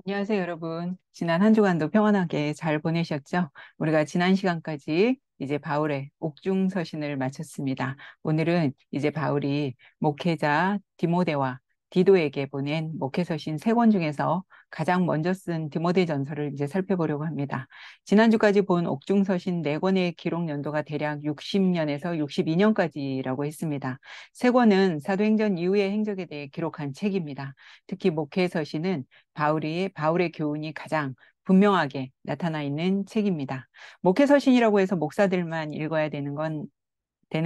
안녕하세요, 여러분. 지난 한 주간도 평안하게 잘 보내셨죠? 우리가 지난 시간까지 이제 바울의 옥중서신을 마쳤습니다. 오늘은 이제 바울이 목회자 디모데와 디도에게 보낸 목회서신 세 권 중에서 가장 먼저 쓴 디모데전서를 이제 살펴보려고 합니다. 지난주까지 본 옥중서신 네 권의 기록 연도가 대략 60년에서 62년까지라고 했습니다. 세 권은 사도행전 이후의 행적에 대해 기록한 책입니다. 특히 목회서신은 바울의 교훈이 가장 분명하게 나타나 있는 책입니다. 목회서신이라고 해서 목사들만 읽어야 되는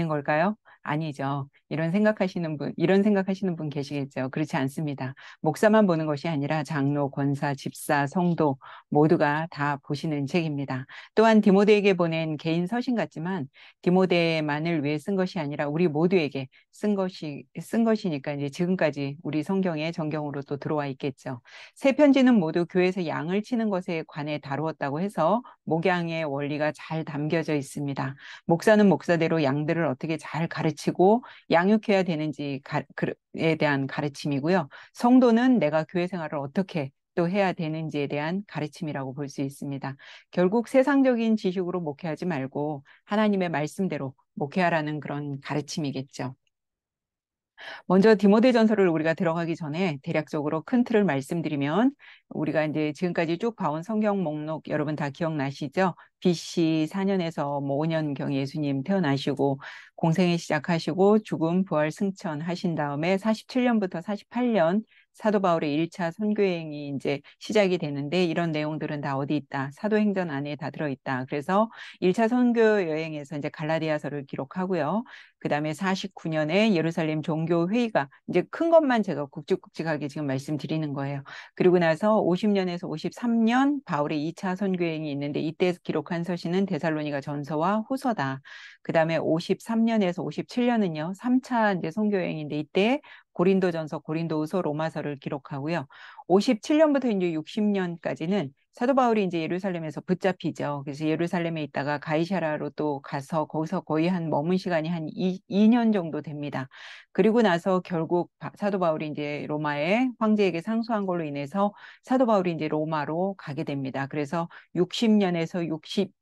걸까요? 아니죠. 이런 생각하시는 분 계시겠죠. 그렇지 않습니다. 목사만 보는 것이 아니라 장로, 권사, 집사, 성도 모두가 다 보시는 책입니다. 또한 디모데에게 보낸 개인 서신 같지만 디모데만을 위해 쓴 것이 아니라 우리 모두에게 쓴 것이니까 이제 지금까지 우리 성경에 정경으로 또 들어와 있겠죠. 세 편지는 모두 교회에서 양을 치는 것에 관해 다루었다고 해서 목양의 원리가 잘 담겨져 있습니다. 목사는 목사대로 양들을 어떻게 잘 가르치고 양육해야 되는지에 대한 가르침이고요. 성도는 내가 교회 생활을 어떻게 또 해야 되는지에 대한 가르침이라고 볼 수 있습니다. 결국 세상적인 지식으로 목회하지 말고 하나님의 말씀대로 목회하라는 그런 가르침이겠죠. 먼저 디모데전서를 우리가 들어가기 전에 대략적으로 큰 틀을 말씀드리면 우리가 이제 지금까지 쭉 봐온 성경 목록 여러분 다 기억나시죠? BC 4년에서 뭐 5년경 예수님 태어나시고 공생애 시작하시고 죽음, 부활, 승천 하신 다음에 47년부터 48년 사도 바울의 1차 선교행이 이제 시작이 되는데 이런 내용들은 다 어디 있다? 사도행전 안에 다 들어있다. 그래서 1차 선교 여행에서 이제 갈라디아서를 기록하고요. 그다음에 49년에 예루살렘 종교회의가 이제 큰 것만 제가 굵직굵직하게 지금 말씀드리는 거예요. 그리고 나서 50년에서 53년 바울의 2차 선교행이 있는데 이때 기록한 서신은 데살로니가 전서와 후서다. 그다음에 53년에서 57년은요. 3차 이제 선교행인데 이때 고린도전서, 고린도후서, 로마서를 기록하고요. 57년부터 이제 60년까지는 사도 바울이 이제 예루살렘에서 붙잡히죠. 그래서 예루살렘에 있다가 가이사라로 또 가서 거기서 거의 한 머문 시간이 한 2년 정도 됩니다. 그리고 나서 결국 사도 바울이 이제 로마의 황제에게 상소한 걸로 인해서 사도 바울이 이제 로마로 가게 됩니다. 그래서 60년에서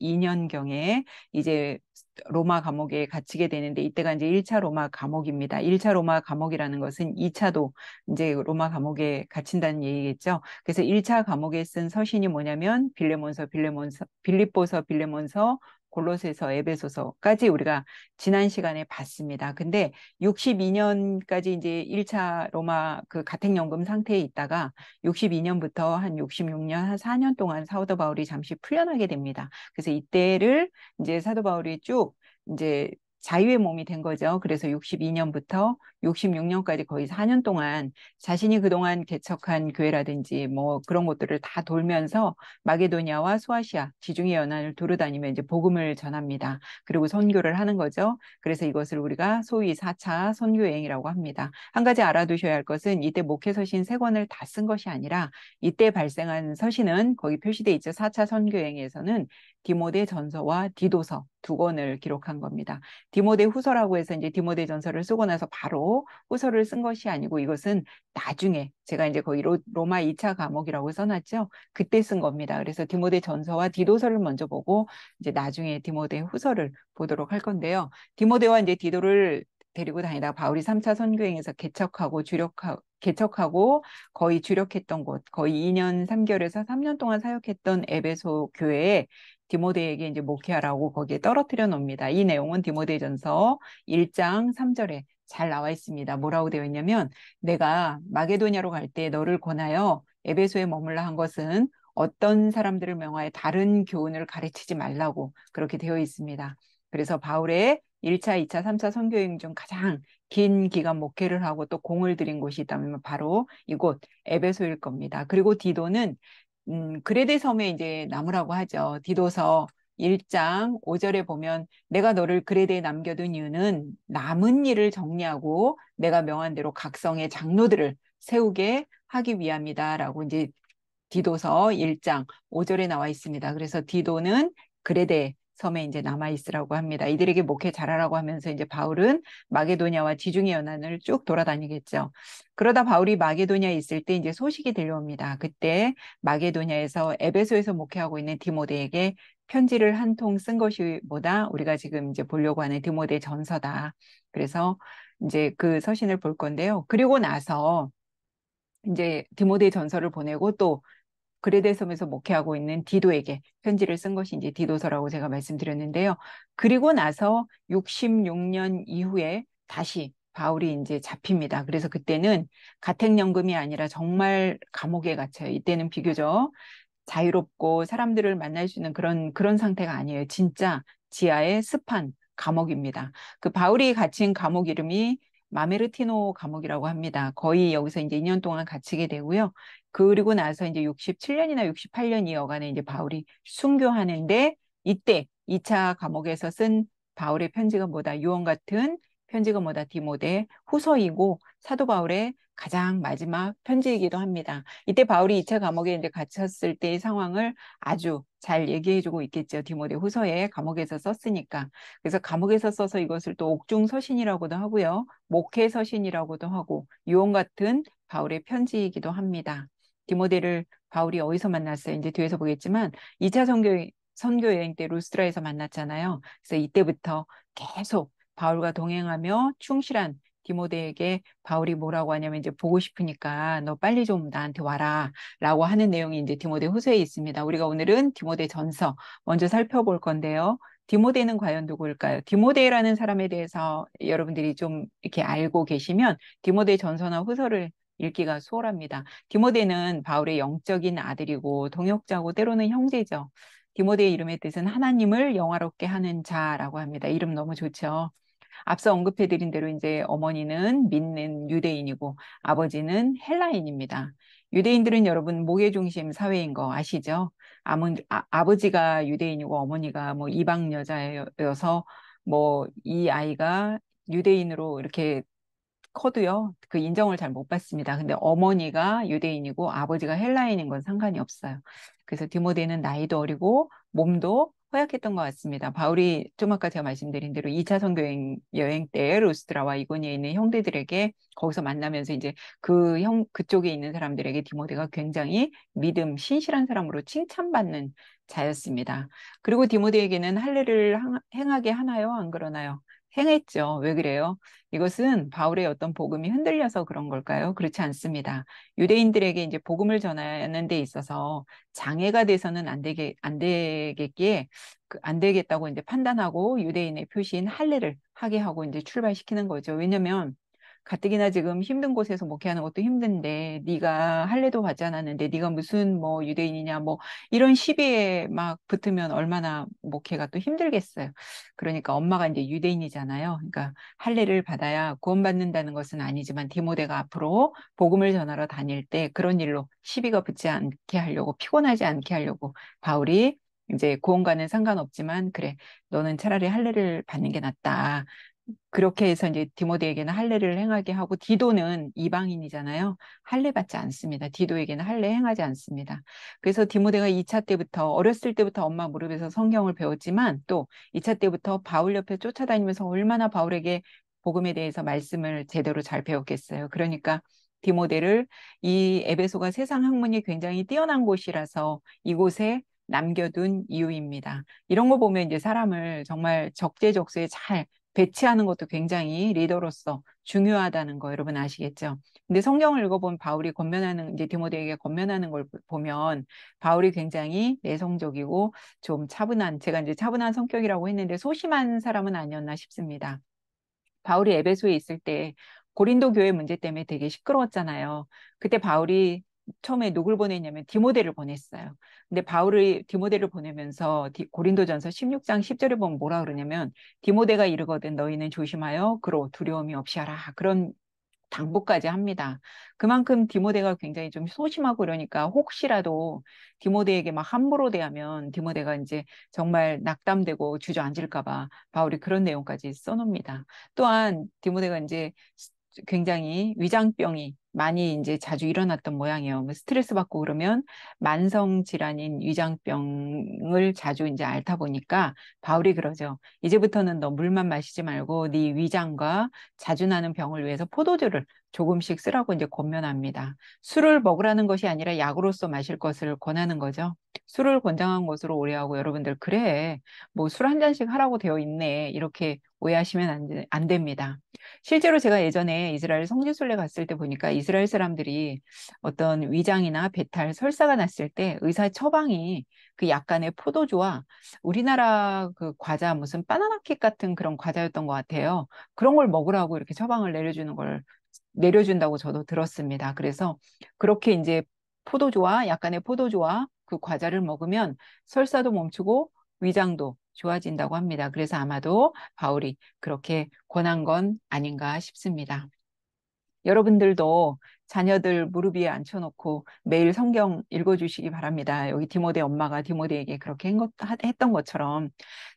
62년경에 이제 로마 감옥에 갇히게 되는데 이때가 이제 1차 로마 감옥입니다. 1차 로마 감옥이라는 것은 2차도 이제 로마 감옥에 갇힌다는 얘기겠죠. 그래서 1차 감옥에 쓴 서신이 뭐냐면 빌립보서, 빌레몬서, 골로새서, 에베소서까지 우리가 지난 시간에 봤습니다. 근데 62년까지 이제 1차 로마 그 가택연금 상태에 있다가 62년부터 한 66년, 한 4년 동안 사도 바울이 잠시 풀려나게 됩니다. 그래서 이때를 이제 사도 바울이 쭉 이제 자유의 몸이 된 거죠. 그래서 62년부터 66년까지 거의 4년 동안 자신이 그동안 개척한 교회라든지 뭐 그런 것들을 다 돌면서 마게도니아와 소아시아 지중해 연안을 두루다니며 이제 복음을 전합니다. 그리고 선교를 하는 거죠. 그래서 이것을 우리가 소위 4차 선교 여행이라고 합니다. 한 가지 알아두셔야 할 것은 이때 목회 서신 세 권을 다 쓴 것이 아니라 이때 발생한 서신은 거기 표시돼 있죠. 4차 선교 여행에서는 디모데 전서와 디도서 두 권을 기록한 겁니다. 디모데 후서라고 해서 이제 디모데 전서를 쓰고 나서 바로 후서를 쓴 것이 아니고 이것은 나중에 제가 이제 거의 로마 2차 감옥이라고 써놨죠. 그때 쓴 겁니다. 그래서 디모데 전서와 디도서를 먼저 보고 이제 나중에 디모데 후서를 보도록 할 건데요. 디모데와 이제 디도를 데리고 다니다가 바울이 3차 선교행에서 개척하고 거의 주력했던 곳, 거의 2년 3개월에서 3년 동안 사역했던 에베소 교회에 디모데에게 이제 목회하라고 거기에 떨어뜨려 놓습니다. 이 내용은 디모데전서 1장 3절에 잘 나와 있습니다. 뭐라고 되어 있냐면 내가 마게도냐로 갈 때 너를 권하여 에베소에 머물라 한 것은 어떤 사람들을 명하여 다른 교훈을 가르치지 말라고 그렇게 되어 있습니다. 그래서 바울의 1차, 2차, 3차 선교행 중 가장 긴 기간 목회를 하고 또 공을 들인 곳이 있다면 바로 이곳 에베소일 겁니다. 그리고 디도는 그레데 섬에 이제 남으라고 하죠. 디도서 1장 5절에 보면 내가 너를 그레데에 남겨둔 이유는 남은 일을 정리하고 내가 명한 대로 각 성의 장로들을 세우게 하기 위함이다라고 이제 디도서 1장 5절에 나와 있습니다. 그래서 디도는 그레데 섬에 이제 남아 있으라고 합니다. 이들에게 목회 잘하라고 하면서 이제 바울은 마게도냐와 지중해 연안을 쭉 돌아다니겠죠. 그러다 바울이 마게도냐에 있을 때 이제 소식이 들려옵니다. 그때 마게도냐에서 에베소에서 목회하고 있는 디모데에게 편지를 한 통 쓴 것이 보다 우리가 지금 이제 보려고 하는 디모데 전서다. 그래서 이제 그 서신을 볼 건데요. 그리고 나서 이제 디모데 전서를 보내고 또 그레데 섬에서 목회하고 있는 디도에게 편지를 쓴 것이 이제 디도서라고 제가 말씀드렸는데요. 그리고 나서 66년 이후에 다시 바울이 이제 잡힙니다. 그래서 그때는 가택연금이 아니라 정말 감옥에 갇혀요. 이때는 비교적 자유롭고 사람들을 만날 수 있는 그런 상태가 아니에요. 진짜 지하의 습한 감옥입니다. 그 바울이 갇힌 감옥 이름이 마메르티노 감옥이라고 합니다. 거의 여기서 이제 2년 동안 갇히게 되고요. 그리고 나서 이제 67년이나 68년 이 여간에 이제 바울이 순교하는데 이때 2차 감옥에서 쓴 바울의 편지가 뭐다? 유언 같은 편지가 뭐다? 디모데 후서이고 사도 바울의 가장 마지막 편지이기도 합니다. 이때 바울이 2차 감옥에 이제 갇혔을 때의 상황을 아주 잘 얘기해주고 있겠죠. 디모데 후서에 감옥에서 썼으니까. 그래서 감옥에서 써서 이것을 또 옥중 서신이라고도 하고요. 목회 서신이라고도 하고 유언 같은 바울의 편지이기도 합니다. 디모데를 바울이 어디서 만났어요? 이제 뒤에서 보겠지만 2차 선교 여행 때 루스드라에서 만났잖아요. 그래서 이때부터 계속 바울과 동행하며 충실한 디모데에게 바울이 뭐라고 하냐면 이제 보고 싶으니까 너 빨리 좀 나한테 와라 라고 하는 내용이 이제 디모데 후서에 있습니다. 우리가 오늘은 디모데 전서 먼저 살펴볼 건데요. 디모데는 과연 누구일까요? 디모데라는 사람에 대해서 여러분들이 좀 이렇게 알고 계시면 디모데 전서나 후서를 읽기가 수월합니다. 디모데는 바울의 영적인 아들이고 동역자고 때로는 형제죠. 디모데의 이름의 뜻은 하나님을 영화롭게 하는 자라고 합니다. 이름 너무 좋죠. 앞서 언급해드린 대로 이제 어머니는 믿는 유대인이고 아버지는 헬라인입니다. 유대인들은 여러분 목의 중심 사회인 거 아시죠? 아버지가 유대인이고 어머니가 뭐 이방 여자여서 뭐 이 아이가 유대인으로 이렇게 커도요, 그 인정을 잘 못 받습니다. 근데 어머니가 유대인이고 아버지가 헬라인인 건 상관이 없어요. 그래서 디모데는 나이도 어리고 몸도 허약했던 것 같습니다. 바울이 좀 아까 제가 말씀드린 대로 2차 선교 여행 때 루스드라와 이고니에 있는 형제들에게 거기서 만나면서 이제 그쪽에 있는 사람들에게 디모데가 굉장히 신실한 사람으로 칭찬받는 자였습니다. 그리고 디모데에게는 할례를 행하게 하나요? 안 그러나요? 행했죠. 왜 그래요? 이것은 바울의 어떤 복음이 흔들려서 그런 걸까요? 그렇지 않습니다. 유대인들에게 이제 복음을 전하는 데 있어서 장애가 돼서는 안 되겠다고 이제 판단하고 유대인의 표시인 할례를 하게 하고 이제 출발시키는 거죠. 왜냐면 가뜩이나 지금 힘든 곳에서 목회하는 것도 힘든데 네가 할례도 받지 않았는데 네가 무슨 뭐 유대인이냐 뭐 이런 시비에 막 붙으면 얼마나 목회가 또 힘들겠어요. 그러니까 엄마가 이제 유대인이잖아요. 그러니까 할례를 받아야 구원받는다는 것은 아니지만 디모데가 앞으로 복음을 전하러 다닐 때 그런 일로 시비가 붙지 않게 하려고 피곤하지 않게 하려고 바울이 이제 구원과는 상관없지만 그래 너는 차라리 할례를 받는 게 낫다. 그렇게 해서 이제 디모데에게는 할례를 행하게 하고 디도는 이방인이잖아요. 할례 받지 않습니다. 디도에게는 할례 행하지 않습니다. 그래서 디모데가 2차 때부터 어렸을 때부터 엄마 무릎에서 성경을 배웠지만 또 2차 때부터 바울 옆에 쫓아다니면서 얼마나 바울에게 복음에 대해서 말씀을 제대로 잘 배웠겠어요. 그러니까 디모데를 이 에베소가 세상 학문이 굉장히 뛰어난 곳이라서 이곳에 남겨둔 이유입니다. 이런 거 보면 이제 사람을 정말 적재적소에 잘 배치하는 것도 굉장히 리더로서 중요하다는 거 여러분 아시겠죠? 근데 성경을 읽어본 바울이 권면하는 이제 디모데에게 권면하는 걸 보면 바울이 굉장히 내성적이고 좀 차분한 제가 이제 차분한 성격이라고 했는데 소심한 사람은 아니었나 싶습니다. 바울이 에베소에 있을 때 고린도 교회 문제 때문에 되게 시끄러웠잖아요. 그때 바울이 처음에 누굴 보냈냐면 디모데를 보냈어요. 근데 바울이 디모데를 보내면서 고린도전서 16장 10절에 보면 뭐라 그러냐면 디모데가 이르거든 너희는 조심하여 그로 두려움이 없이 하라. 그런 당부까지 합니다. 그만큼 디모데가 굉장히 좀 소심하고 그러니까 혹시라도 디모데에게 막 함부로 대하면 디모데가 이제 정말 낙담되고 주저앉을까 봐 바울이 그런 내용까지 써놓습니다. 또한 디모데가 이제 굉장히 위장병이 많이 이제 자주 일어났던 모양이에요. 뭐 스트레스 받고 그러면 만성 질환인 위장병을 자주 이제 앓다 보니까 바울이 그러죠. 이제부터는 너 물만 마시지 말고 네 위장과 자주 나는 병을 위해서 포도주를 조금씩 쓰라고 이제 권면합니다. 술을 먹으라는 것이 아니라 약으로서 마실 것을 권하는 거죠. 술을 권장한 것으로 오해하고 여러분들 그래 뭐 술 한 잔씩 하라고 되어 있네 이렇게 오해하시면 안 됩니다. 실제로 제가 예전에 이스라엘 성지순례 갔을 때 보니까 이스라엘 사람들이 어떤 위장이나 배탈, 설사가 났을 때 의사 처방이 그 약간의 포도주와 우리나라 그 과자 무슨 바나나킥 같은 그런 과자였던 것 같아요. 그런 걸 먹으라고 이렇게 처방을 내려준다고 저도 들었습니다. 그래서 그렇게 이제 포도주와 약간의 포도주와 그 과자를 먹으면 설사도 멈추고 위장도 좋아진다고 합니다. 그래서 아마도 바울이 그렇게 권한 건 아닌가 싶습니다. 여러분들도 자녀들 무릎 위에 앉혀놓고 매일 성경 읽어주시기 바랍니다. 여기 디모데 엄마가 디모데에게 그렇게 했던 것처럼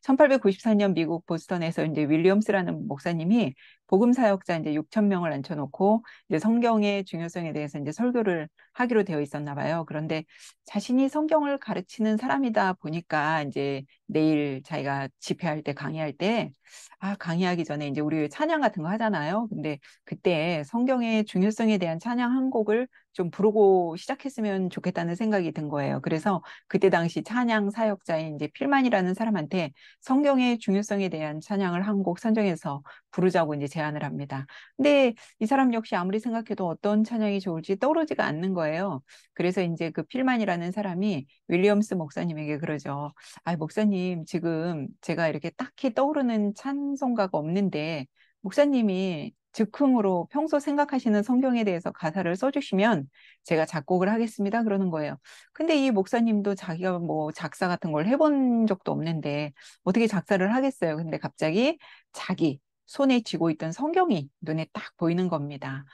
1894년 미국 보스턴에서 이제 윌리엄스라는 목사님이 복음 사역자 이제 6천 명을 앉혀놓고 이제 성경의 중요성에 대해서 이제 설교를 하기로 되어 있었나 봐요. 그런데 자신이 성경을 가르치는 사람이다 보니까 이제 내일 자기가 집회할 때 강의할 때 강의하기 전에 이제 우리 찬양 같은 거 하잖아요. 근데 그때 성경의 중요성에 대한 찬양 한 곡을 좀 부르고 시작했으면 좋겠다는 생각이 든 거예요. 그래서 그때 당시 찬양 사역자인 이제 필만이라는 사람한테 성경의 중요성에 대한 찬양을 한 곡 선정해서 부르자고 이제 제안을 합니다. 근데 이 사람 역시 아무리 생각해도 어떤 찬양이 좋을지 떠오르지가 않는 거예요. 그래서 이제 그 필만이라는 사람이 윌리엄스 목사님에게 그러죠. 목사님, 지금 제가 이렇게 딱히 떠오르는 찬송가가 없는데 목사님이 즉흥으로 평소 생각하시는 성경에 대해서 가사를 써주시면 제가 작곡을 하겠습니다. 그러는 거예요. 근데 이 목사님도 자기가 뭐 작사 같은 걸 해본 적도 없는데 어떻게 작사를 하겠어요. 근데 갑자기 자기 손에 쥐고 있던 성경이 눈에 딱 보이는 겁니다.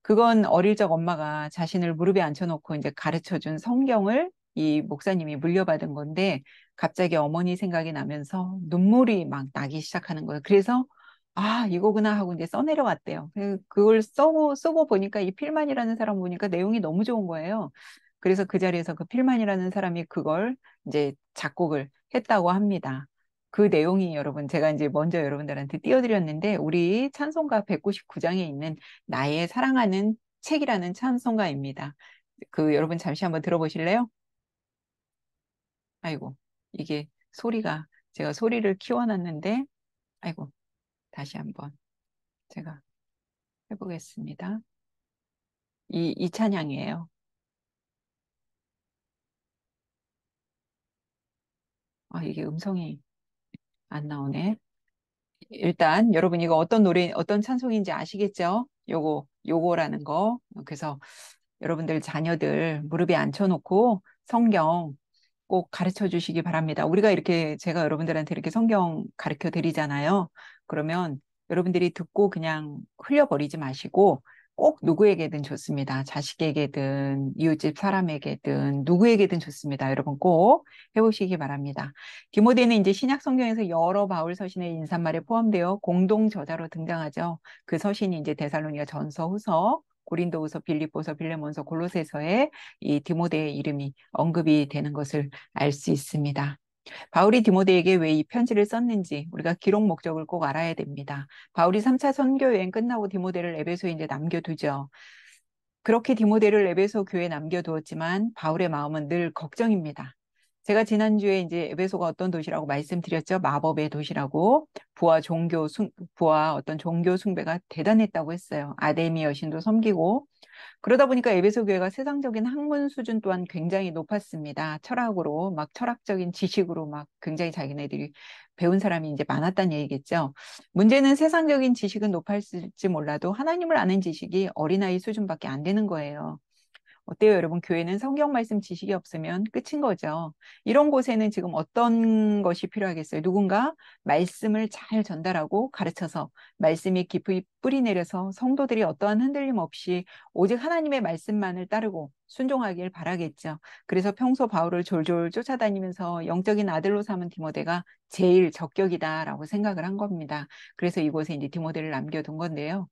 그건 어릴 적 엄마가 자신을 무릎에 앉혀놓고 이제 가르쳐 준 성경을 이 목사님이 물려받은 건데 갑자기 어머니 생각이 나면서 눈물이 막 나기 시작하는 거예요. 그래서 이거구나 하고 이제 써내려왔대요. 그걸 쓰고 보니까 이 필만이라는 사람 보니까 내용이 너무 좋은 거예요. 그래서 그 자리에서 그 필만이라는 사람이 그걸 이제 작곡을 했다고 합니다. 그 내용이 여러분 제가 이제 먼저 여러분들한테 띄워드렸는데 우리 찬송가 199장에 있는 나의 사랑하는 책이라는 찬송가입니다. 그 여러분 잠시 한번 들어보실래요? 아이고 이게 소리가 제가 소리를 키워놨는데 아이고 다시 한번 제가 해보겠습니다. 이 찬양이에요. 이게 음성이 안 나오네. 일단 여러분 이거 어떤 노래, 어떤 찬송인지 아시겠죠? 요거라는 거. 그래서 여러분들 자녀들 무릎에 앉혀놓고 성경 꼭 가르쳐 주시기 바랍니다. 우리가 이렇게 제가 여러분들한테 이렇게 성경 가르쳐 드리잖아요. 그러면 여러분들이 듣고 그냥 흘려버리지 마시고 꼭 누구에게든 좋습니다. 자식에게든 이웃집 사람에게든 누구에게든 좋습니다. 여러분 꼭 해보시기 바랍니다. 디모데는 이제 신약 성경에서 여러 바울 서신의 인사말에 포함되어 공동 저자로 등장하죠. 그 서신이 이제 데살로니가 전서, 후서, 고린도후서, 빌립보서, 빌레몬서, 골로새서에 이 디모데의 이름이 언급이 되는 것을 알 수 있습니다. 바울이 디모데에게 왜 이 편지를 썼는지 우리가 기록 목적을 꼭 알아야 됩니다. 바울이 3차 선교 여행 끝나고 디모데를 에베소에 이제 남겨두죠. 그렇게 디모데를 에베소 교회에 남겨두었지만 바울의 마음은 늘 걱정입니다. 제가 지난주에 이제 에베소가 어떤 도시라고 말씀드렸죠. 마법의 도시라고 부와 어떤 종교 숭배가 대단했다고 했어요. 아데미 여신도 섬기고 그러다 보니까 에베소 교회가 세상적인 학문 수준 또한 굉장히 높았습니다. 철학으로 막 철학적인 지식으로 막 굉장히 자기네들이 배운 사람이 이제 많았다는 얘기겠죠. 문제는 세상적인 지식은 높았을지 몰라도 하나님을 아는 지식이 어린아이 수준밖에 안 되는 거예요. 어때요, 여러분? 교회는 성경 말씀 지식이 없으면 끝인 거죠. 이런 곳에는 지금 어떤 것이 필요하겠어요? 누군가 말씀을 잘 전달하고 가르쳐서 말씀이 깊이 뿌리 내려서 성도들이 어떠한 흔들림 없이 오직 하나님의 말씀만을 따르고 순종하길 바라겠죠. 그래서 평소 바울을 졸졸 쫓아다니면서 영적인 아들로 삼은 디모데가 제일 적격이다라고 생각을 한 겁니다. 그래서 이곳에 이제 디모데를 남겨둔 건데요.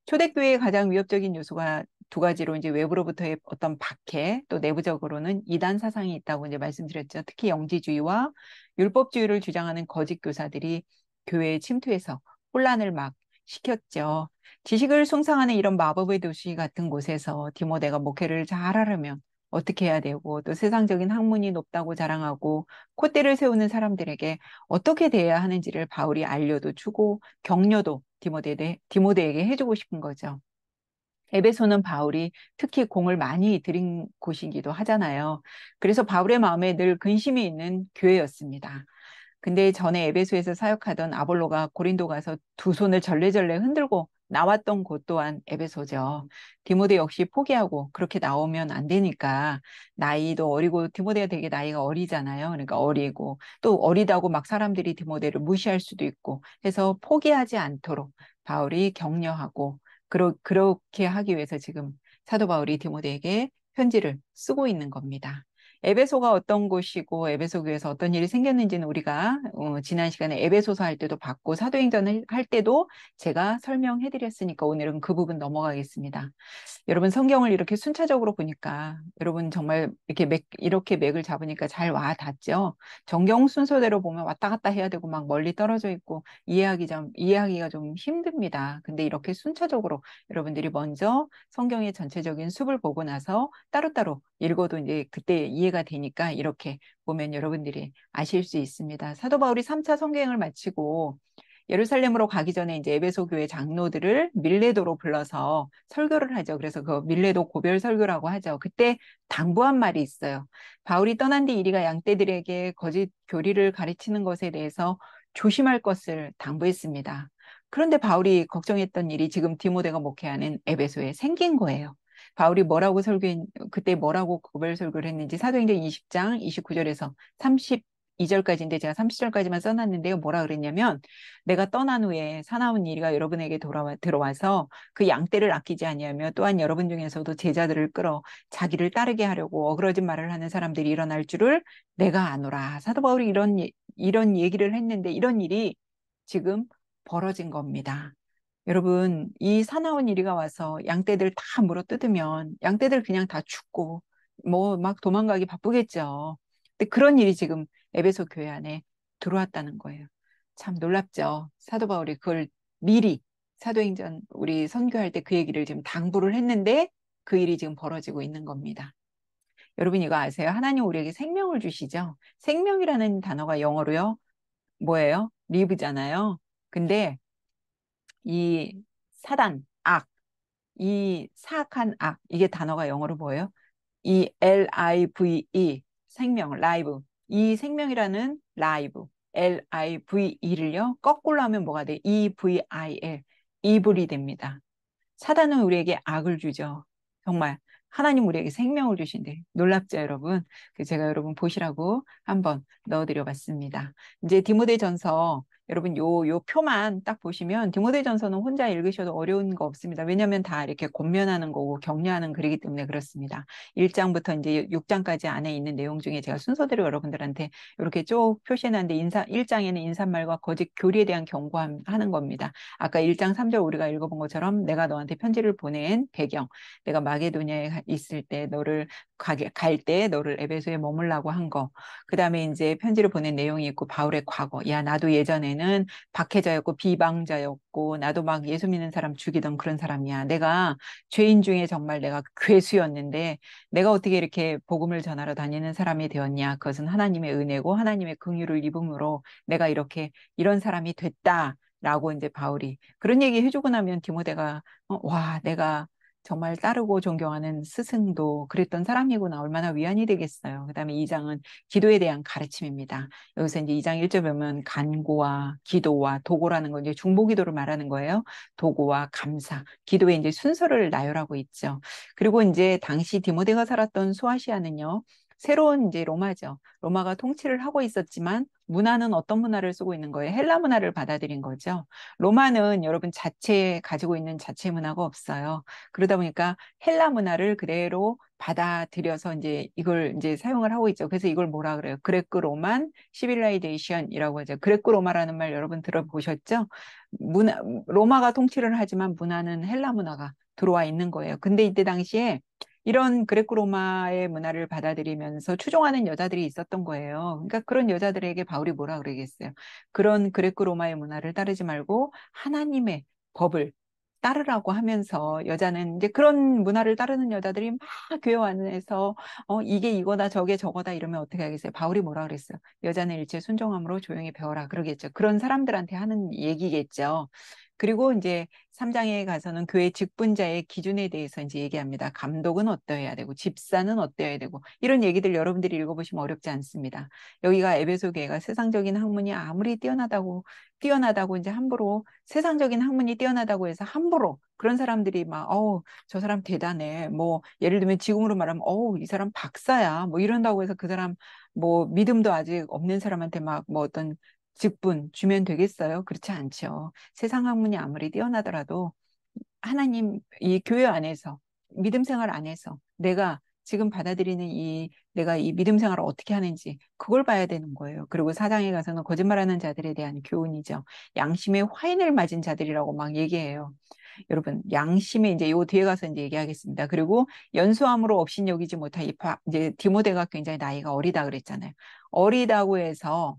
초대교회의 가장 위협적인 요소가 두 가지로 이제 외부로부터의 어떤 박해, 또 내부적으로는 이단 사상이 있다고 이제 말씀드렸죠. 특히 영지주의와 율법주의를 주장하는 거짓 교사들이 교회에 침투해서 혼란을 막 시켰죠. 지식을 숭상하는 이런 마법의 도시 같은 곳에서 디모데가 목회를 잘하려면 어떻게 해야 되고, 또 세상적인 학문이 높다고 자랑하고 콧대를 세우는 사람들에게 어떻게 대해야 하는지를 바울이 알려도 주고 격려도 디모데에게 해주고 싶은 거죠. 에베소는 바울이 특히 공을 많이 들인 곳이기도 하잖아요. 그래서 바울의 마음에 늘 근심이 있는 교회였습니다. 근데 전에 에베소에서 사역하던 아볼로가 고린도 가서 두 손을 절레절레 흔들고 나왔던 곳 또한 에베소죠. 디모데 역시 포기하고 그렇게 나오면 안 되니까, 나이도 어리고 디모데가 되게 나이가 어리잖아요. 그러니까 어리고 또 어리다고 막 사람들이 디모데를 무시할 수도 있고 해서 포기하지 않도록 바울이 격려하고, 그렇게 하기 위해서 지금 사도 바울이 디모데에게 편지를 쓰고 있는 겁니다. 에베소가 어떤 곳이고 에베소 교회에서 어떤 일이 생겼는지는 우리가 지난 시간에 에베소서 할 때도 봤고 사도행전을 할 때도 제가 설명해 드렸으니까 오늘은 그 부분 넘어가겠습니다. 여러분, 성경을 이렇게 순차적으로 보니까 여러분 정말 이렇게 맥을 잡으니까 잘 와 닿죠. 정경 순서대로 보면 왔다 갔다 해야 되고 막 멀리 떨어져 있고 이해하기가 좀 힘듭니다. 근데 이렇게 순차적으로 여러분들이 먼저 성경의 전체적인 숲을 보고 나서 따로따로 읽어도 이제 그때 이해가 되니까 이렇게 보면 여러분들이 아실 수 있습니다. 사도 바울이 3차 성경을 마치고 예루살렘으로 가기 전에 이제 에베소 교회 장로들을 밀레도로 불러서 설교를 하죠. 그래서 그 밀레도 고별 설교라고 하죠. 그때 당부한 말이 있어요. 바울이 떠난 뒤 이리가 양떼들에게 거짓 교리를 가르치는 것에 대해서 조심할 것을 당부했습니다. 그런데 바울이 걱정했던 일이 지금 디모데가 목회하는 에베소에 생긴 거예요. 바울이 그때 뭐라고 고별 설교를 했는지 사도행전 20장 29절에서 32절까지인데 제가 30절까지만 써놨는데요. 뭐라 그랬냐면, 내가 떠난 후에 사나운 이리가 여러분에게 들어와서 그 양떼를 아끼지 아니하며 또한 여러분 중에서도 제자들을 끌어 자기를 따르게 하려고 어그러진 말을 하는 사람들이 일어날 줄을 내가 아노라. 사도 바울이 이런 얘기를 했는데 이런 일이 지금 벌어진 겁니다. 여러분, 이 사나운 이리가 와서 양떼들 다 물어뜯으면 양떼들 그냥 다 죽고 뭐 막 도망가기 바쁘겠죠. 근데 그런 일이 지금 에베소 교회 안에 들어왔다는 거예요. 참 놀랍죠. 사도 바울이 그걸 미리 사도행전 우리 선교할 때 그 얘기를 지금 당부를 했는데 그 일이 지금 벌어지고 있는 겁니다. 여러분 이거 아세요? 하나님 우리에게 생명을 주시죠. 생명이라는 단어가 영어로요. 뭐예요? 리브잖아요. 근데 이 사단, 이 사악한 악, 이게 단어가 영어로 뭐예요? 이 LIVE, 생명, 라이브. 이 생명이라는 라이브, LIVE를요, 거꾸로 하면 뭐가 돼? EVIL, 이불이 됩니다. 사단은 우리에게 악을 주죠. 정말 하나님 우리에게 생명을 주신대. 놀랍죠, 여러분? 제가 여러분 보시라고 한번 넣어드려 봤습니다. 이제 디모데전서 여러분 요 표만 딱 보시면 디모데전서는 혼자 읽으셔도 어려운 거 없습니다. 왜냐하면 다 이렇게 권면하는 거고 격려하는 글이기 때문에 그렇습니다. 1장부터 이제 6장까지 안에 있는 내용 중에 제가 순서대로 여러분들한테 이렇게 쭉 표시해놨는데 1장에는 인사말과 거짓 교리에 대한 경고하는 겁니다. 아까 1장 3절 우리가 읽어본 것처럼 내가 너한테 편지를 보낸 배경, 내가 마게도냐에 있을 때 갈 때 너를 에베소에 머물라고 한 거, 그 다음에 이제 편지를 보낸 내용이 있고 바울의 과거, 야 나도 예전에는 박해자였고 비방자였고 나도 막 예수 믿는 사람 죽이던 그런 사람이야. 내가 죄인 중에 정말 내가 괴수였는데 내가 어떻게 이렇게 복음을 전하러 다니는 사람이 되었냐? 그것은 하나님의 은혜고 하나님의 긍휼을 입음으로 내가 이런 사람이 됐다. 라고 이제 바울이 그런 얘기 해주고 나면 디모데가 와, 내가 정말 따르고 존경하는 스승도 그랬던 사람이구나. 얼마나 위안이 되겠어요. 그다음에 2장은 기도에 대한 가르침입니다. 여기서 이제 2장 1절 보면 간구와 기도와 도고라는 건 이제 중보기도를 말하는 거예요. 도고와 감사, 기도의 이제 순서를 나열하고 있죠. 그리고 이제 당시 디모데가 살았던 소아시아는요. 새로운 이제 로마죠. 로마가 통치를 하고 있었지만 문화는 어떤 문화를 쓰고 있는 거예요? 헬라 문화를 받아들인 거죠. 로마는 여러분 가지고 있는 자체 문화가 없어요. 그러다 보니까 헬라 문화를 그대로 받아들여서 이제 이걸 이제 사용을 하고 있죠. 그래서 이걸 뭐라 그래요? 그레코 로만 시빌라이제이션이라고 하죠. 그레코 로마라는 말 여러분 들어보셨죠? 로마가 통치를 하지만 문화는 헬라 문화가 들어와 있는 거예요. 근데 이때 당시에 이런 그레코 로마의 문화를 받아들이면서 추종하는 여자들이 있었던 거예요. 그러니까 그런 여자들에게 바울이 뭐라 그러겠어요. 그런 그레코 로마의 문화를 따르지 말고 하나님의 법을 따르라고 하면서 여자는 이제 그런 문화를 따르는 여자들이 막 교회 안에서 이게 이거다 저게 저거다 이러면 어떻게 하겠어요? 바울이 뭐라 그랬어요? 여자는 일체 순종함으로 조용히 배워라 그러겠죠. 그런 사람들한테 하는 얘기겠죠. 그리고 이제 3장에 가서는 교회 직분자의 기준에 대해서 이제 얘기합니다. 감독은 어떠해야 되고 집사는 어떠해야 되고 이런 얘기들 여러분들이 읽어보시면 어렵지 않습니다. 여기가 에베소 교회가 세상적인 학문이 아무리 뛰어나다고 이제 함부로 세상적인 학문이 뛰어나다고 해서 함부로 그런 사람들이 막 저 사람 대단해. 뭐 예를 들면 지금으로 말하면 이 사람 박사야. 뭐 이런다고 해서 그 사람 뭐 믿음도 아직 없는 사람한테 막 뭐 어떤 직분 주면 되겠어요? 그렇지 않죠. 세상 학문이 아무리 뛰어나더라도 하나님 이 교회 안에서 믿음 생활 안에서 내가 지금 받아들이는 내가 이 믿음 생활을 어떻게 하는지 그걸 봐야 되는 거예요. 그리고 사장에 가서는 거짓말하는 자들에 대한 교훈이죠. 양심의 화인을 맞은 자들이라고 막 얘기해요. 여러분, 양심에 이제 요 뒤에 가서 이제 얘기하겠습니다. 그리고 연수함으로 업신여기지 못하 이제 디모데가 굉장히 나이가 어리다 그랬잖아요. 어리다고 해서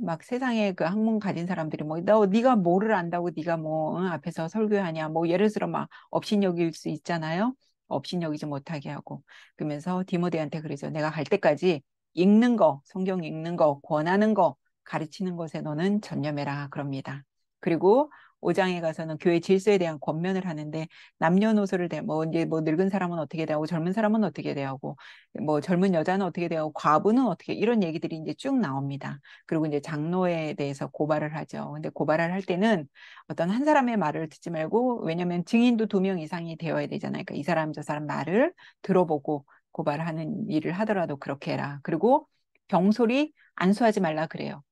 막 세상에 그 학문 가진 사람들이 뭐 너 네가 뭐를 안다고 네가 뭐 앞에서 설교하냐 뭐 예를 들어 막 업신여길 수 있잖아요. 업신여기지 못하게 하고 그러면서 디모데한테 그러죠. 내가 갈 때까지 읽는 거, 성경 읽는 거, 권하는 거, 가르치는 것에 너는 전념해라 그럽니다. 그리고 5장에 가서는 교회 질서에 대한 권면을 하는데 남녀노소를 뭐 이제 뭐 늙은 사람은 어떻게 대하고 젊은 사람은 어떻게 대하고 뭐 젊은 여자는 어떻게 대하고 과부는 어떻게 이런 얘기들이 이제 쭉 나옵니다. 그리고 이제 장로에 대해서 고발을 하죠. 근데 고발을 할 때는 어떤 한 사람의 말을 듣지 말고 왜냐하면 증인도 2명 이상이 되어야 되잖아요. 그러니까 이 사람 저 사람 말을 들어보고 고발하는 일을 하더라도 그렇게 해라. 그리고 병소리 안수하지 말라 그래요.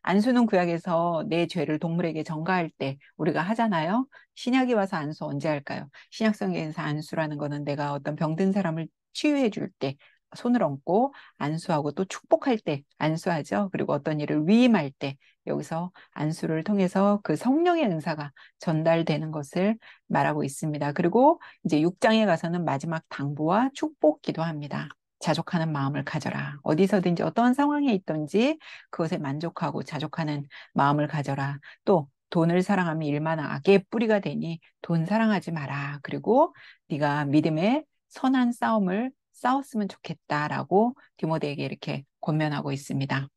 안수는 구약에서 내 죄를 동물에게 전가할 때 우리가 하잖아요. 신약이 와서 안수 언제 할까요? 신약성경에서 안수라는 거는 내가 어떤 병든 사람을 치유해 줄 때 손을 얹고 안수하고 또 축복할 때 안수하죠. 그리고 어떤 일을 위임할 때 여기서 안수를 통해서 그 성령의 은사가 전달되는 것을 말하고 있습니다. 그리고 이제 6장에 가서는 마지막 당부와 축복 기도합니다. 자족하는 마음을 가져라. 어디서든지 어떤 상황에 있든지 그것에 만족하고 자족하는 마음을 가져라. 또 돈을 사랑하면 일만 악의 뿌리가 되니 돈 사랑하지 마라. 그리고 네가 믿음의 선한 싸움을 싸웠으면 좋겠다라고 디모데에게 이렇게 권면하고 있습니다.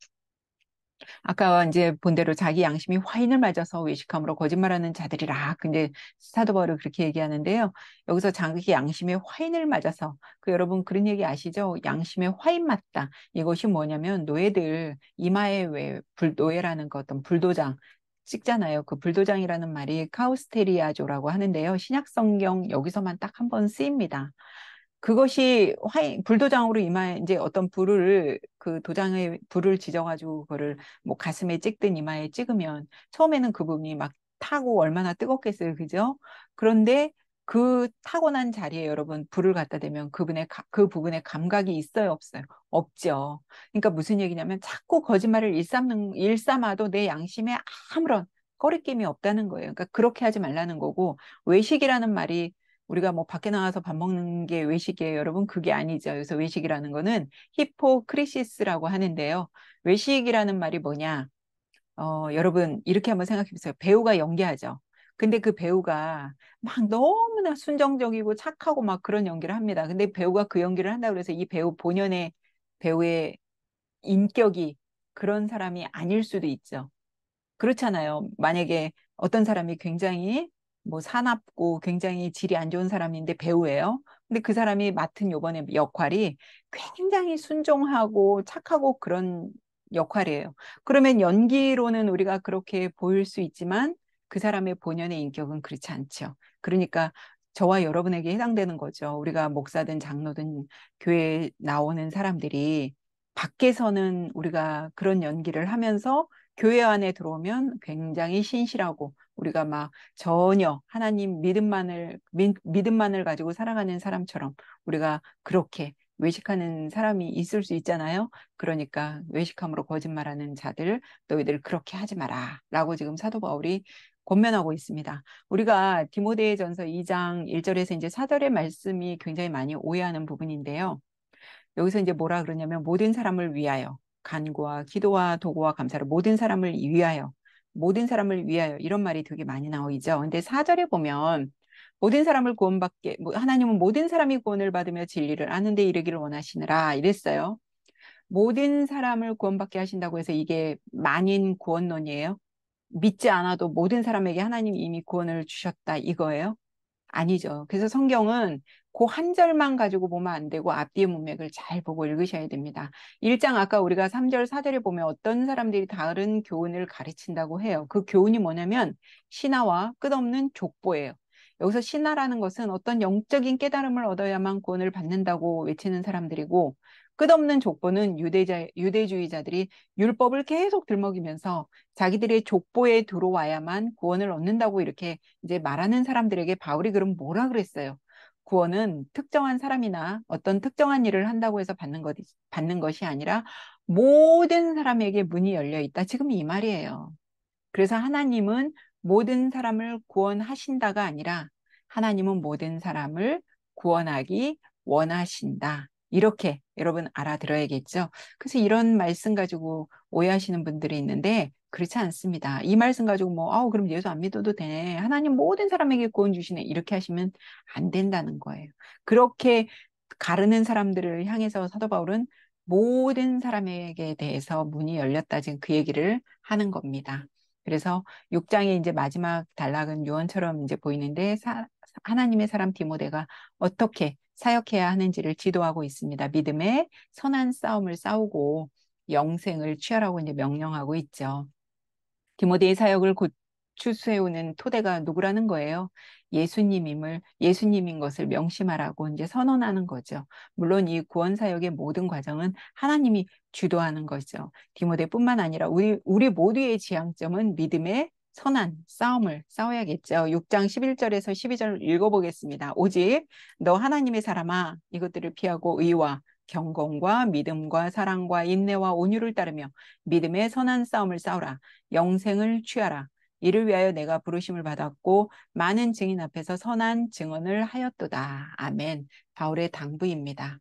아까 이제 본 대로 자기 양심이 화인을 맞아서 외식함으로 거짓말하는 자들이라. 근데 사도 바울이 그렇게 얘기하는데요. 여기서 자기 양심의 화인을 맞아서 여러분 그런 얘기 아시죠? 양심의 화인 맞다. 이것이 뭐냐면 노예들 이마에 왜 노예라는 거 어떤 불도장 찍잖아요. 그 불도장이라는 말이 카우스테리아조라고 하는데요. 신약 성경 여기서만 딱 한 번 쓰입니다. 그것이 불도장으로 이마에 이제 어떤 불을 그 도장에 불을 지져가지고 그거를 뭐 가슴에 찍든 이마에 찍으면 처음에는 그 부분이 막 타고 얼마나 뜨겁겠어요, 그죠? 그런데 그 타고난 자리에 여러분 불을 갖다 대면 그 부분에 감각이 있어요, 없어요? 없죠. 그러니까 무슨 얘기냐면 자꾸 거짓말을 일삼아도 내 양심에 아무런 꺼리낌이 없다는 거예요. 그러니까 그렇게 하지 말라는 거고 외식이라는 말이 우리가 뭐 밖에 나가서 밥 먹는 게 외식이에요, 여러분. 그게 아니죠. 그래서 외식이라는 거는 히포크리시스라고 하는데요. 외식이라는 말이 뭐냐? 여러분 이렇게 한번 생각해 보세요. 배우가 연기하죠. 근데 그 배우가 막 너무나 순정적이고 착하고 막 그런 연기를 합니다. 근데 배우가 그 연기를 한다고 해서 이 배우 본연의 배우의 인격이 그런 사람이 아닐 수도 있죠. 그렇잖아요. 만약에 어떤 사람이 굉장히 뭐 사납고 굉장히 질이 안 좋은 사람인데 배우예요. 근데 그 사람이 맡은 요번에 역할이 굉장히 순종하고 착하고 그런 역할이에요. 그러면 연기로는 우리가 그렇게 보일 수 있지만 그 사람의 본연의 인격은 그렇지 않죠. 그러니까 저와 여러분에게 해당되는 거죠. 우리가 목사든 장로든 교회에 나오는 사람들이 밖에서는 우리가 그런 연기를 하면서 교회 안에 들어오면 굉장히 신실하고 우리가 막 전혀 하나님 믿음만을 가지고 살아가는 사람처럼 우리가 그렇게 외식하는 사람이 있을 수 있잖아요. 그러니까 외식함으로 거짓말하는 자들 너희들 그렇게 하지 마라 라고 지금 사도 바울이 권면하고 있습니다. 우리가 디모데전서 2장 1절에서 이제 4절의 말씀이 굉장히 많이 오해하는 부분인데요. 여기서 이제 뭐라 그러냐면 모든 사람을 위하여 간구와 기도와 도구와 감사를 모든 사람을 위하여 모든 사람을 위하여 이런 말이 되게 많이 나오죠. 근데 4절에 보면 모든 사람을 구원받게 하나님은 모든 사람이 구원을 받으며 진리를 아는 데 이르기를 원하시느라 이랬어요. 모든 사람을 구원받게 하신다고 해서 이게 만인 구원론이에요? 믿지 않아도 모든 사람에게 하나님이 이미 구원을 주셨다 이거예요? 아니죠. 그래서 성경은 그 한 절만 가지고 보면 안 되고 앞뒤의 문맥을 잘 보고 읽으셔야 됩니다. 1장 아까 우리가 3절, 4절에 보면 어떤 사람들이 다른 교훈을 가르친다고 해요. 그 교훈이 뭐냐면 신화와 끝없는 족보예요. 여기서 신화라는 것은 어떤 영적인 깨달음을 얻어야만 구원을 받는다고 외치는 사람들이고 끝없는 족보는 유대주의자들이 율법을 계속 들먹이면서 자기들의 족보에 들어와야만 구원을 얻는다고 이렇게 이제 말하는 사람들에게 바울이 그럼 뭐라 그랬어요? 구원은 특정한 사람이나 어떤 특정한 일을 한다고 해서 받는 것이 아니라 모든 사람에게 문이 열려 있다. 지금 이 말이에요. 그래서 하나님은 모든 사람을 구원하신다가 아니라 하나님은 모든 사람을 구원하기 원하신다. 이렇게 여러분 알아들어야겠죠. 그래서 이런 말씀 가지고 오해하시는 분들이 있는데 그렇지 않습니다. 이 말씀 가지고 뭐, 그럼 예수 안 믿어도 되네. 하나님 모든 사람에게 구원 주시네. 이렇게 하시면 안 된다는 거예요. 그렇게 가르는 사람들을 향해서 사도 바울은 모든 사람에게 대해서 문이 열렸다. 지금 그 얘기를 하는 겁니다. 그래서 6장의 이제 마지막 단락은 유언처럼 이제 보이는데 하나님의 사람 디모데가 어떻게 사역해야 하는지를 지도하고 있습니다. 믿음의 선한 싸움을 싸우고 영생을 취하라고 이제 명령하고 있죠. 디모데의 사역을 추수해오는 토대가 누구라는 거예요? 예수님인 것을 명심하라고 이제 선언하는 거죠. 물론 이 구원 사역의 모든 과정은 하나님이 주도하는 거죠. 디모데뿐만 아니라 우리 모두의 지향점은 믿음의 선한 싸움을 싸워야겠죠. 6장 11절에서 12절 읽어보겠습니다. 오직 너 하나님의 사람아 이것들을 피하고 의와 경건과 믿음과 사랑과 인내와 온유를 따르며 믿음의 선한 싸움을 싸우라. 영생을 취하라. 이를 위하여 내가 부르심을 받았고 많은 증인 앞에서 선한 증언을 하였도다. 아멘. 바울의 당부입니다.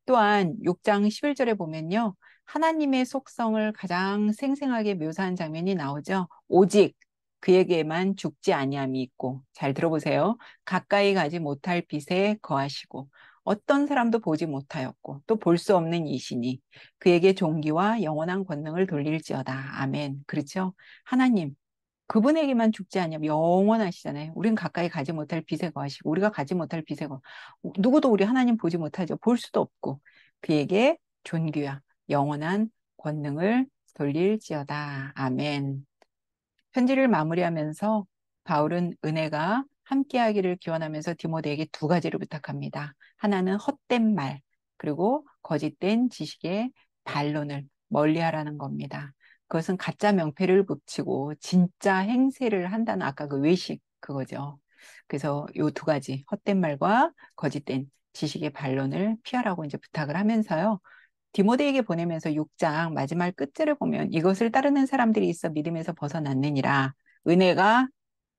또한 6장 11절에 보면요. 하나님의 속성을 가장 생생하게 묘사한 장면이 나오죠. 오직 그에게만 죽지 아니함이 있고 잘 들어보세요. 가까이 가지 못할 빛에 거하시고 어떤 사람도 보지 못하였고 또 볼 수 없는 이시니 그에게 존귀와 영원한 권능을 돌릴지어다. 아멘. 그렇죠? 하나님 그분에게만 죽지 않으면 영원하시잖아요. 우린 가까이 가지 못할 빛에 거하시고 우리가 가지 못할 빛에 거 누구도 우리 하나님 보지 못하죠. 볼 수도 없고 그에게 존귀와 영원한 권능을 돌릴지어다. 아멘. 편지를 마무리하면서 바울은 은혜가 함께하기를 기원하면서 디모데에게 두 가지를 부탁합니다. 하나는 헛된 말, 그리고 거짓된 지식의 반론을 멀리하라는 겁니다. 그것은 가짜 명패를 붙이고 진짜 행세를 한다는 아까 그 외식 그거죠. 그래서 요 두 가지 헛된 말과 거짓된 지식의 반론을 피하라고 이제 부탁을 하면서요. 디모데에게 보내면서 6장 마지막 끝절을 보면 이것을 따르는 사람들이 있어 믿음에서 벗어났느니라. 은혜가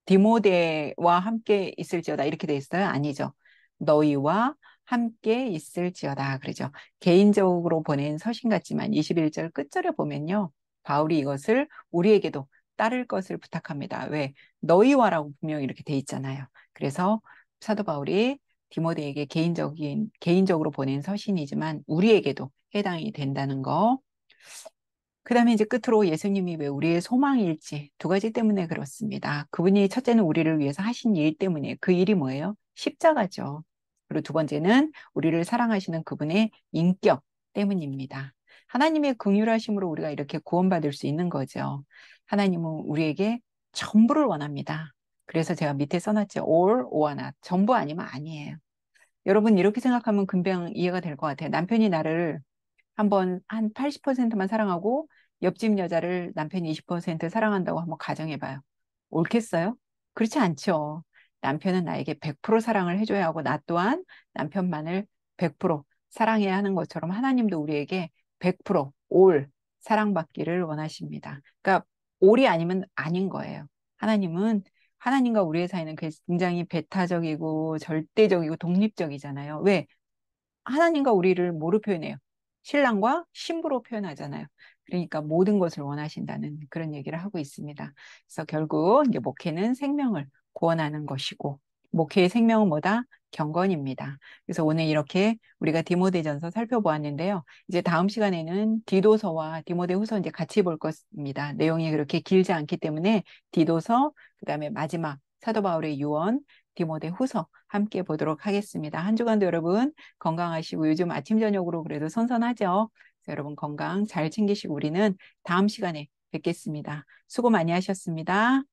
디모데와 함께 있을지어다 이렇게 돼 있어요? 아니죠. 너희와 함께 있을지어다 그러죠. 개인적으로 보낸 서신 같지만 21절 끝절에 보면요. 바울이 이것을 우리에게도 따를 것을 부탁합니다. 왜? 너희와라고 분명히 이렇게 돼 있잖아요. 그래서 사도 바울이 디모데에게 개인적으로 보낸 서신이지만 우리에게도 해당이 된다는 거. 그 다음에 이제 끝으로 예수님이 왜 우리의 소망일지 두 가지 때문에 그렇습니다. 그분이 첫째는 우리를 위해서 하신 일 때문에 그 일이 뭐예요? 십자가죠. 그리고 두 번째는 우리를 사랑하시는 그분의 인격 때문입니다. 하나님의 긍휼하심으로 우리가 이렇게 구원받을 수 있는 거죠. 하나님은 우리에게 전부를 원합니다. 그래서 제가 밑에 써놨죠. all or not. 전부 아니면 아니에요. 여러분 이렇게 생각하면 금방 이해가 될 것 같아요. 남편이 나를 한번 한 80%만 사랑하고 옆집 여자를 남편이 20% 사랑한다고 한번 가정해봐요. 옳겠어요? 그렇지 않죠. 남편은 나에게 100% 사랑을 해줘야 하고 나 또한 남편만을 100% 사랑해야 하는 것처럼 하나님도 우리에게 100%올 사랑받기를 원하십니다. 그러니까 올이 아니면 아닌 거예요. 하나님은 하나님과 우리의 사이는 굉장히 배타적이고 절대적이고 독립적이잖아요. 왜? 하나님과 우리를 뭐로 표현해요? 신랑과 신부로 표현하잖아요. 그러니까 모든 것을 원하신다는 그런 얘기를 하고 있습니다. 그래서 결국 이제 목회는 생명을 구원하는 것이고, 목회의 생명은 뭐다? 경건입니다. 그래서 오늘 이렇게 우리가 디모데전서 살펴보았는데요. 이제 다음 시간에는 디도서와 디모데후서 이제 같이 볼 것입니다. 내용이 그렇게 길지 않기 때문에 디도서, 그다음에 마지막 사도 바울의 유언, 디모데후서 함께 보도록 하겠습니다. 한 주간도 여러분 건강하시고 요즘 아침 저녁으로 그래도 선선하죠. 그래서 여러분 건강 잘 챙기시고 우리는 다음 시간에 뵙겠습니다. 수고 많이 하셨습니다.